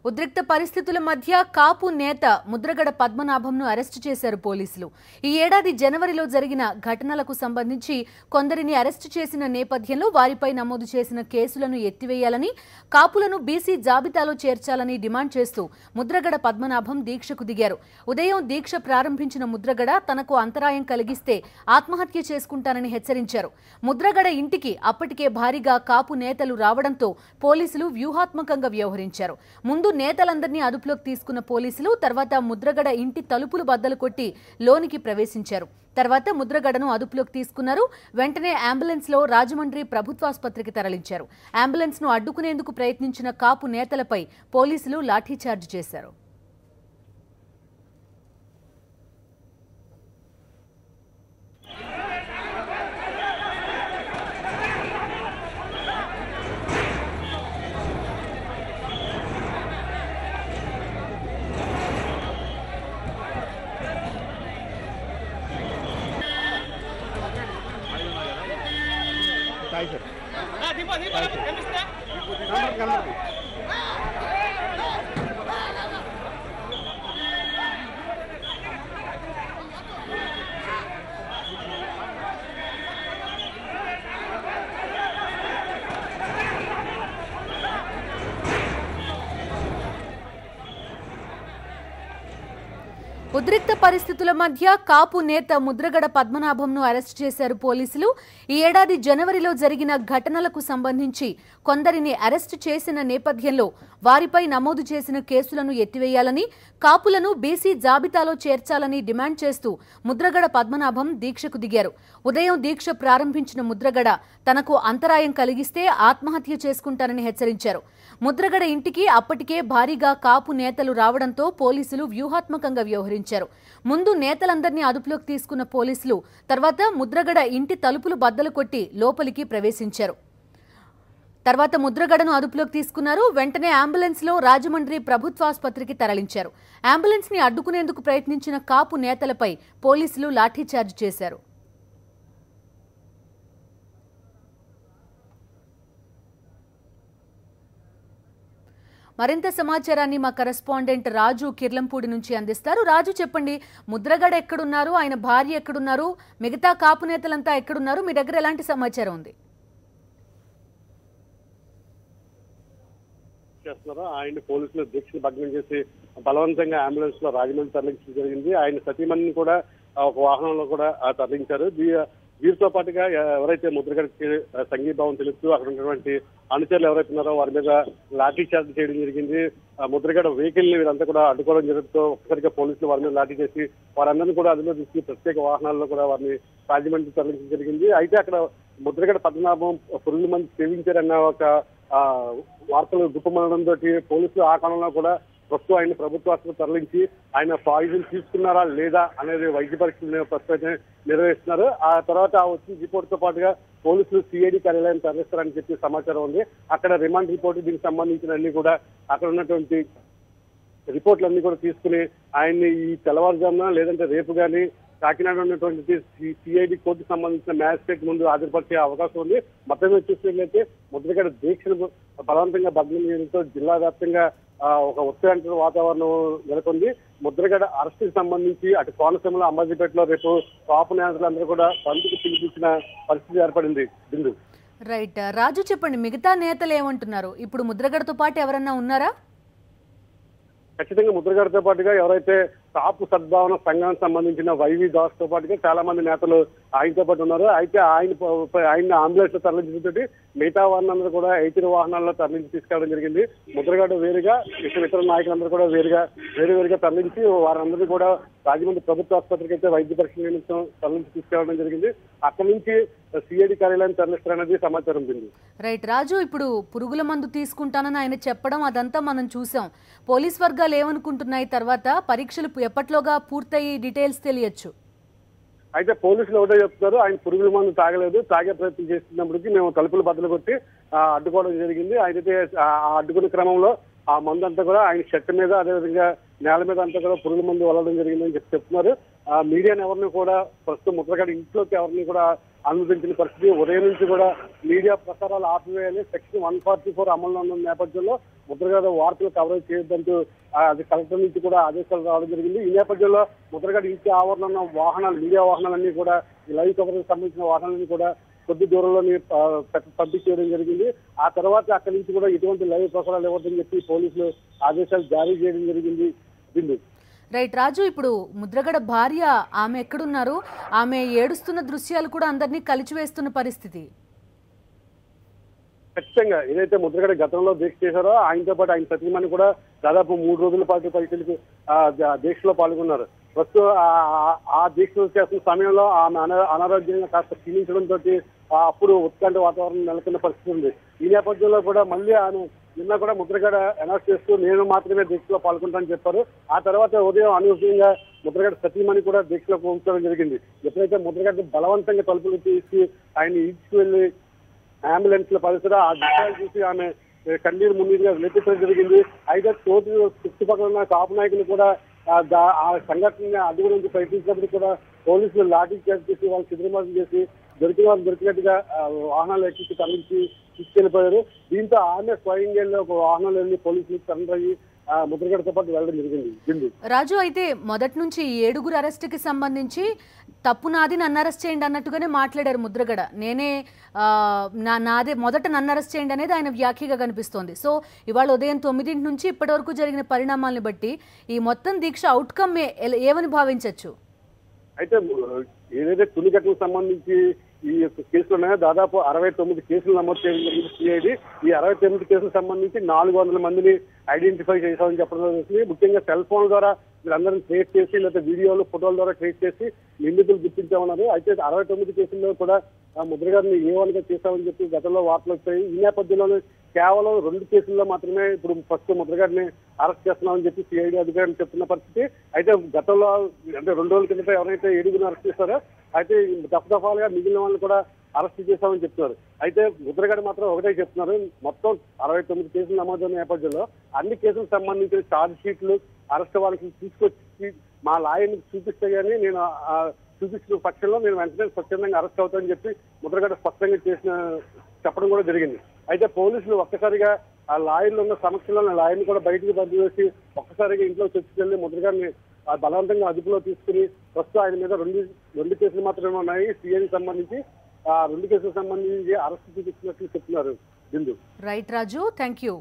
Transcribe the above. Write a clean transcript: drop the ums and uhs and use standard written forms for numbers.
ఉద్రిక్త పరిస్థితుల మధ్య కాపు నేత ముద్రగడ పద్మనాభంను అరెస్టు చేశారు పోలీసులు. ఈ ఏడాది జనవరిలో జరిగిన ఘటనలకు సంబంధించి కొందరిని అరెస్టు చేసిన నేపథ్యంలో వారిపై నమోదు చేసిన కేసులను ఎత్తివేయాలని, కాపులను బీసీ జాబితాలో చేర్చాలని డిమాండ్ చేస్తూ ముద్రగడ పద్మనాభం దీక్షకు దిగారు. ఉదయం దీక్ష ప్రారంభించిన ముద్రగడ తనకు అంతరాయం కలిగిస్తే ఆత్మహత్య చేసుకుంటానని హెచ్చరించారు. ముద్రగడ ఇంటికి అప్పటికే భారీగా కాపు నేతలు రావడంతో పోలీసులు వ్యూహాత్మకంగా వ్యవహరించారు. ముందు నేతలందరినీ అదుపులోకి తీసుకున్న పోలీసులు తర్వాత ముద్రగడ ఇంటి తలుపులు బద్దలు కొట్టి లోనికి ప్రవేశించారు. తర్వాత ముద్రగడను అదుపులోకి తీసుకున్నారు. వెంటనే అంబులెన్స్ లో రాజమండ్రి ప్రభుత్వాసుపత్రికి తరలించారు. అంబులెన్స్ ను అడ్డుకునేందుకు ప్రయత్నించిన కాపు నేతలపై పోలీసులు లాఠీచార్జ్ చేశారు. ఉద్రిక్త పరిస్థితుల మధ్య కాపు నేత ముద్రగడ పద్మనాభంను అరెస్టు చేశారు పోలీసులు. ఈ ఏడాది జనవరిలో జరిగిన ఘటనలకు సంబంధించి కొందరిని అరెస్టు చేసిన నేపథ్యంలో వారిపై నమోదు చేసిన కేసులను ఎత్తివేయాలని, కాపులను బీసీ జాబితాలో చేర్చాలని డిమాండ్ చేస్తూ ముద్రగడ పద్మనాభం దీక్షకు దిగారు. ఉదయం దీక్ష ప్రారంభించిన ముద్రగడ తనకు అంతరాయం కలిగిస్తే ఆత్మహత్య చేసుకుంటానని హెచ్చరించారు. ముద్రగడ ఇంటికి అప్పటికే భారీగా కాపు నేతలు రావడంతో పోలీసులు వ్యూహాత్మకంగా వ్యవహరించారు. ముందు నేతలందరినీ అదుపులోకి తీసుకున్న పోలీసులు తర్వాత ముద్రగడ ఇంటి తలుపులు బద్దలు కొట్టి లోపలికి ప్రవేశించారు. తర్వాత ముద్రగడను అదుపులోకి తీసుకున్నారు. వెంటనే అంబులెన్స్ లో రాజమండ్రి ప్రభుత్వాసుపత్రికి తరలించారు. అంబులెన్స్ ని అడ్డుకునేందుకు ప్రయత్నించిన కాపు నేతలపై పోలీసులు లాఠీచార్జ్ చేశారు. మరింత సమాచారాన్ని మా కరెస్పాండెంట్ రాజు కిర్లంపూడి నుంచి అందిస్తారు. రాజు, చెప్పండి, ముద్రగడ ఎక్కడున్నారు, ఆయన భార్య ఎక్కడున్నారు, మిగతా కాపు నేతలంతా ఎక్కడున్నారు, మీ దగ్గర ఎలాంటి సమాచారం ఉంది? ఆయన పోలీసులు దీక్షను భగ్నం చేసి బలవంతంగా అంబులెన్స్ లో రాజమండ్రి తరలించడం జరిగింది. ఆయన సతీమణిని కూడా ఒక వాహనంలో కూడా తరలించారు. వీరితో పాటుగా ఎవరైతే ముద్రగడకి సంఘీభావం తెలుపుతూ అక్కడ ఉన్నటువంటి అనుచరులు ఎవరైతే ఉన్నారో వారి మీద లాఠీ చార్జ్ చేయడం జరిగింది. ముద్రగడ వెహికల్ ని వీరంతా కూడా అడ్డుకోవడం జరుగుతూ ఒక్కసారిగా పోలీసులు వారి మీద లాఠీ చేసి వారందరినీ కూడా అందులో తీసుకుని ప్రత్యేక వాహనాల్లో కూడా వారిని రాజమండ్రి తరలించడం జరిగింది. అయితే అక్కడ ముద్రగడ పద్మనాభం పురుగుల మంది సేవించారన్న ఒక వార్తలు గుప్పమనడంతో పోలీసులు ఆ కాలంలో కూడా ప్రస్తుతం ఆయన ప్రభుత్వ ఆసుపత్రికి తరలించి ఆయన పాయిజన్ తీసుకున్నారా లేదా అనేది వైద్య పరీక్షలు ప్రస్తుతం నిర్వహిస్తున్నారు. ఆ తర్వాత వచ్చిన రిపోర్ట్ తో పాటుగా పోలీసులు సిఐడి కార్యాలయం తరలిస్తారని చెప్పి సమాచారం ఉంది. అక్కడ రిమాండ్ రిపోర్ట్ దీనికి సంబంధించిన అన్ని కూడా అక్కడ ఉన్నటువంటి రిపోర్ట్లన్నీ కూడా తీసుకుని ఆయన్ని ఈ తెల్లవారుజామున లేదంటే రేపు కానీ కాకినాడ ఉన్నటువంటి సిఐడి కోర్టుకు సంబంధించిన మ్యాజిస్ట్రేట్ ముందు హాజరుపరిచే అవకాశం ఉంది. మొత్తం మీద చూసినట్లయితే ముద్రగడ దీక్షను బలవంతంగా భగ్నం చేయడంతో జిల్లా వ్యాప్తంగా ఒక ఉత్కంఠ వాతావరణం నెలకొంది. ముద్రగడ అరెస్టుకి సంబంధించి అటు కోనసీమలో అమ్మాజీపేటలో రేపు కాపు నేతలందరూ కూడా బంద్కు పిలిపించిన పరిస్థితి ఏర్పడింది. బిందు రైట్. రాజు, చెప్పండి, మిగతా నేతలు ఏమంటున్నారు? ఇప్పుడు ముద్రగడతో పాటు ఎవరన్నా ఉన్నారా? ఖచ్చితంగా ముద్రగడతో పాటుగా ఎవరైతే కాపు సద్భావన సంఘానికి సంబంధించిన వైవి దాస్ తో పాటుగా చాలా మంది నేతలు ఆయనతో పాటు ఉన్నారు. అయితే ఆయన అంబులెన్స్ లో తరలించడంతో మిగతా వాహనాలందరూ కూడా ఇతర వాహనాల్లో తరలించి తీసుకెళ్లడం జరిగింది. ముద్రగడ వేరుగా ఇతర నాయకులందరూ కూడా వేరుగా తరలించి వారందరినీ కూడా రాజమండ్రి ప్రభుత్వ ఆసుపత్రికి అయితే వైద్య పరీక్ష నిమిత్తం తరలించి తీసుకెళ్లడం జరిగింది. అక్కడి నుంచి సిఐడి కార్యాలయం తరలిస్తారనేది సమాచారం ఉంది. రైట్. రాజు, ఇప్పుడు పురుగుల మందు తీసుకుంటానని ఆయన చెప్పడం అదంతా మనం చూసాం. పోలీస్ వర్గాలు ఏమనుకుంటున్నాయి? తర్వాత పరీక్షలు ఎప్పట్లోగా పూర్తయి డీటెయిల్స్ తెలియచ్చు. అయితే పోలీసులు ఒకటే చెప్తున్నారు, ఆయన పురుగుల మందు తాగలేదు, తాగే ప్రయత్నం చేస్తున్నప్పటికీ మేము తలుపులు బద్దలు కొట్టి అడ్డుకోవడం జరిగింది. అయితే ఆ అడ్డుకునే క్రమంలో ఆ మందు అంతా కూడా ఆయన షర్ట్ మీద అదేవిధంగా నేల మీద అంతా కూడా పురుగుల మందు వదలడం జరిగిందని చెప్తున్నారు. మీడియాని ఎవరిని కూడా ప్రస్తుతం ముద్రగడ ఇంట్లోకి ఎవరిని కూడా అనుమతించిన పరిస్థితి. ఉదయం నుంచి కూడా మీడియా ప్రసారాలు ఆపివేయాలి, సెక్షన్ 144 అమల్లో ఉన్న నేపథ్యంలో ముద్రగడ వార్తలు కవరేజ్ చేయొద్దంటూ అది కలెక్టర్ నుంచి కూడా ఆదేశాలు రావడం జరిగింది. ఈ నేపథ్యంలో ముద్రగడ ఇంటి ఆవరణలో ఉన్న వాహనాలు, మీడియా వాహనాలన్నీ కూడా ఈ లైవ్ కవరేజ్ సంబంధించిన వాహనాలన్నీ కూడా కొద్ది దూరంలోని పంపించేయడం జరిగింది. ఆ తర్వాత అక్కడి నుంచి కూడా ఎటువంటి లైవ్ ప్రసారాలు ఇవ్వద్దని చెప్పి పోలీసులు ఆదేశాలు జారీ చేయడం జరిగింది. బిందు. రైట్ రాజు, ఇప్పుడు ముద్రగడ భార్య ఆమె ఎక్కడున్నారు? ఆమె ఏడుస్తున్న దృశ్యాలు కూడా అందరినీ కలిచివేస్తున్న పరిస్థితి. ఖచ్చితంగా ఏదైతే ముద్రగడ గతంలో దీక్ష చేశారో ఆయనతో పాటు ఆయన సతీమణి కూడా దాదాపు 3 రోజుల పాటు పరీక్షలకు దీక్షలో పాల్గొన్నారు. ప్రస్తుతం ఆ దీక్షలు చేస్తున్న సమయంలో ఆమె అనారోగ్యంగా కాస్త క్షీణించడంతో అప్పుడు ఉత్కంఠ వాతావరణం నెలకొన్న పరిస్థితి ఉంది. ఈ నేపథ్యంలో కూడా మళ్ళీ ఆమె నిన్న కూడా ముద్రగడ అనౌన్స్ చేస్తూ నేను మాత్రమే దీక్షలో పాల్గొంటానని చెప్పారు. ఆ తర్వాత ఉదయం అనూహ్యంగా ముద్రగడ సతీమణి కూడా దీక్షలో కూర్చోవడం జరిగింది. ఎప్పుడైతే ముద్రగడ బలవంతంగా తలుపులు తీసి ఆయన ఈడ్చుకువెళ్లి అంబులెన్స్ లో పరిస్థితి ఆ దృశ్యాలు చూసి ఆమె కన్నీరు మున్నీరుగా విలపించడం జరిగింది. అయితే చుట్టుపక్కల ఉన్న కాపు నాయకులు కూడా ఆ సంఘటనని అడుగు నుంచి ప్రయత్నించినప్పుడు కూడా పోలీసులు లాఠీ చార్జ్ చేసి వాళ్ళు శిథిరమాసం చేసి దొరికిన వాళ్ళు దొరికినట్టుగా వాహనాలు ఎక్కించి తరలించి తీసుకెళ్లిపోయారు. దీంతో ఆమె స్వయంగా ఒక వాహనాలు వెళ్ళి పోలీసులకు సరెండర్ అయ్యి ముద్రగడతో పాటు వెళ్ళడం జరిగింది. రాజు, అయితే మొదటి నుంచి 7 అరెస్టుకి సంబంధించి తప్పు నాది, నన్ను అరెస్ట్ చేయండి అన్నట్టుగానే మాట్లాడారు ముద్రగడ. నేనే నాదే మొదట నన్ను అరెస్ట్ చేయండి అనేది ఆయన వ్యాఖ్యగా కనిపిస్తోంది. సో ఇవాళ ఉదయం 9 నుంచి ఇప్పటి వరకు జరిగిన పరిణామాలను బట్టి ఈ మొత్తం దీక్ష అవుట్కమ్ ఏమని భావించవచ్చు? అయితే ఏదైతే తుని ఘటనకు సంబంధించి ఈ కేసులు ఉన్నాయో దాదాపు 69 కేసులు నమోదు చేయడం జరిగింది సిఐడి. ఈ 69 కేసులకు సంబంధించి 400 మందిని ఐడెంటిఫై చేశామని చెప్పడం జరిగింది. ముఖ్యంగా సెల్ ఫోన్ ద్వారా వీళ్ళందరినీ ట్రేస్ చేసి లేదా వీడియోలు, ఫోటోల ద్వారా ట్రేస్ చేసి నిందితులు గుర్తించామన్నారు. అయితే 69 కేసుల్లో కూడా ముద్రగడని ఏవన్గా చేశామని చెప్పి గతంలో వార్తలు వచ్చాయి. ఈ నేపథ్యంలోనే కేవలం 2 కేసుల్లో మాత్రమే ఇప్పుడు ఫస్ట్ ముద్రగడని అరెస్ట్ చేస్తున్నామని చెప్పి సిఐడి అధికారులు చెప్తున్న పరిస్థితి. అయితే గతంలో అంటే 2 రోజుల కిందట ఎవరైతే 7 అరెస్ట్ చేస్తారో అయితే దఫాలుగా మిగిలిన వాళ్ళని కూడా అరెస్ట్ చేశామని చెప్తున్నారు. అయితే ముద్రగడ మాత్రం ఒకటే చెప్తున్నారు, మొత్తం 69 కేసులు నమోదైన నేపథ్యంలో అన్ని కేసులకు సంబంధించిన ఛార్జ్ షీట్లు అరెస్ట్ వాళ్ళకి తీసుకొచ్చి మా లాయర్ని చూపిస్తే గానీ నేను చూపించిన పక్షంలో నేను వెంటనే స్వచ్ఛందంగా అరెస్ట్ అవుతానని చెప్పి ముద్రగడ స్పష్టంగా చెప్పడం కూడా జరిగింది. అయితే పోలీసులు ఒక్కసారిగా ఆ లాయర్లు ఉన్న సమక్షంలో లాయర్ని కూడా బయటకు పంపివేసి ఒక్కసారిగా ఇంట్లో చర్చకెళ్లి ముద్రగడని బలవంతంగా అదుపులో తీసుకుని ప్రస్తుతం ఆయన మీద రెండు కేసులు మాత్రమే ఉన్నాయి. సిఐకి సంబంధించి ఆ 2 కేసులకు సంబంధించి అరెస్ట్ చూపించినట్లు చెప్తున్నారు. Bindu. Right Raju, thank you.